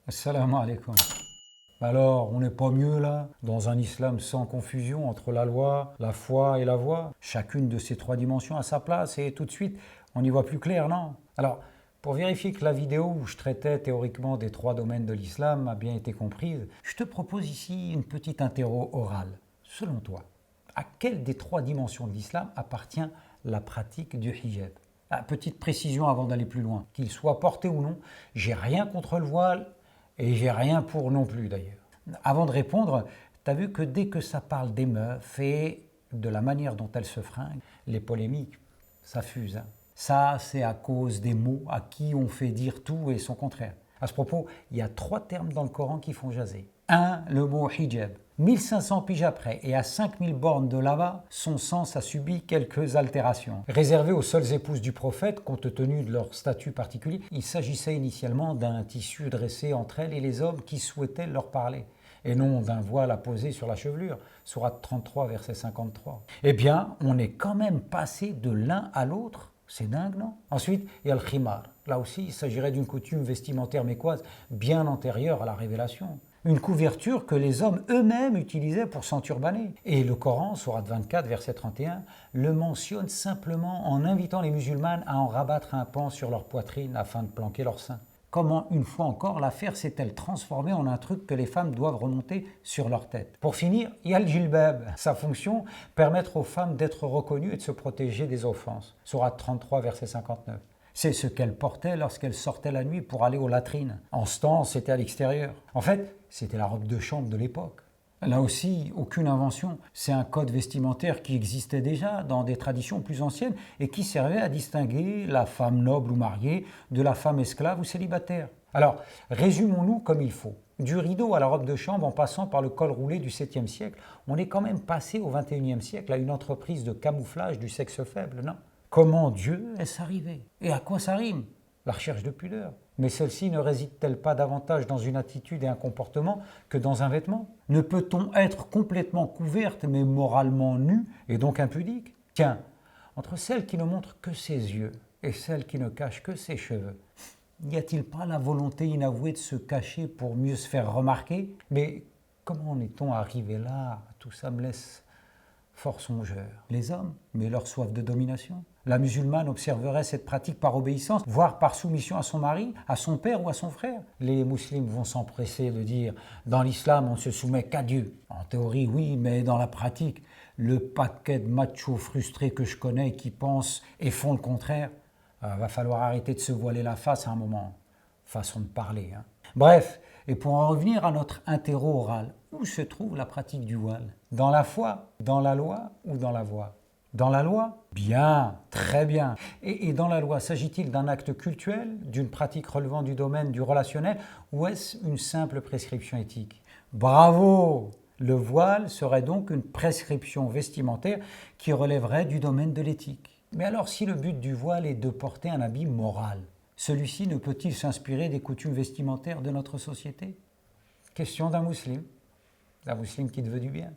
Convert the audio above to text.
Assalamu alaikum. Alors, on n'est pas mieux là, dans un islam sans confusion entre la loi, la foi et la voie. Chacune de ces trois dimensions a sa place et tout de suite, on y voit plus clair, non? Alors, pour vérifier que la vidéo où je traitais théoriquement des trois domaines de l'islam a bien été comprise, je te propose ici une petite interro orale. Selon toi, à quelle des trois dimensions de l'islam appartient la pratique du hijab? Petite précision avant d'aller plus loin, qu'il soit porté ou non, j'ai rien contre le voile et j'ai rien pour non plus d'ailleurs. Avant de répondre, tu as vu que dès que ça parle des meufs et de la manière dont elles se fringuent, les polémiques, ça fuse. Ça, c'est à cause des mots à qui on fait dire tout et son contraire. À ce propos, il y a trois termes dans le Coran qui font jaser. 1. Le mot hijab. 1500 piges après et à 5000 bornes de là-bas, son sens a subi quelques altérations. Réservé aux seules épouses du prophète, compte tenu de leur statut particulier, il s'agissait initialement d'un tissu dressé entre elles et les hommes qui souhaitaient leur parler, et non d'un voile à poser sur la chevelure. Sourate 33, verset 53. Eh bien, on est quand même passé de l'un à l'autre. C'est dingue, non? Ensuite, il y a le khimar. Là aussi, il s'agirait d'une coutume vestimentaire mécoise bien antérieure à la révélation. Une couverture que les hommes eux-mêmes utilisaient pour s'enturbaner. Et le Coran, sourate 24, verset 31, le mentionne simplement en invitant les musulmanes à en rabattre un pan sur leur poitrine afin de planquer leur sein. Comment, une fois encore, l'affaire s'est-elle transformée en un truc que les femmes doivent remonter sur leur tête? Pour finir, il y a le djilbab. Sa fonction, permettre aux femmes d'être reconnues et de se protéger des offenses. Sourate 33, verset 59. C'est ce qu'elle portait lorsqu'elle sortait la nuit pour aller aux latrines. En ce temps, c'était à l'extérieur. En fait, c'était la robe de chambre de l'époque. Là aussi, aucune invention. C'est un code vestimentaire qui existait déjà dans des traditions plus anciennes et qui servait à distinguer la femme noble ou mariée de la femme esclave ou célibataire. Alors, résumons-nous comme il faut. Du rideau à la robe de chambre en passant par le col roulé du 7e siècle, on est quand même passé au 21e siècle à une entreprise de camouflage du sexe faible, non? Comment Dieu est-ce arrivé? Et à quoi ça rime? La recherche de pudeur. Mais celle-ci ne réside-t-elle pas davantage dans une attitude et un comportement que dans un vêtement? Ne peut-on être complètement couverte mais moralement nue et donc impudique? Tiens, entre celle qui ne montre que ses yeux et celle qui ne cache que ses cheveux, n'y a-t-il pas la volonté inavouée de se cacher pour mieux se faire remarquer? Mais comment en est-on arrivé là? Tout ça me laisse fort songeur. Les hommes, mais leur soif de domination. La musulmane observerait cette pratique par obéissance, voire par soumission à son mari, à son père ou à son frère. Les musulmans vont s'empresser de dire « dans l'islam, on ne se soumet qu'à Dieu ». En théorie, oui, mais dans la pratique, le paquet de machos frustrés que je connais qui pensent et font le contraire, va falloir arrêter de se voiler la face à un moment. Façon de parler. Bref, et pour en revenir à notre interro oral, où se trouve la pratique du voile? Dans la foi, dans la loi ou dans la voie? Dans la loi? Bien, très bien. Et dans la loi, s'agit-il d'un acte cultuel, d'une pratique relevant du domaine du relationnel, ou est-ce une simple prescription éthique? Bravo! Le voile serait donc une prescription vestimentaire qui relèverait du domaine de l'éthique. Mais alors, si le but du voile est de porter un habit moral, celui-ci ne peut-il s'inspirer des coutumes vestimentaires de notre société? Question d'un musulman qui te veut du bien.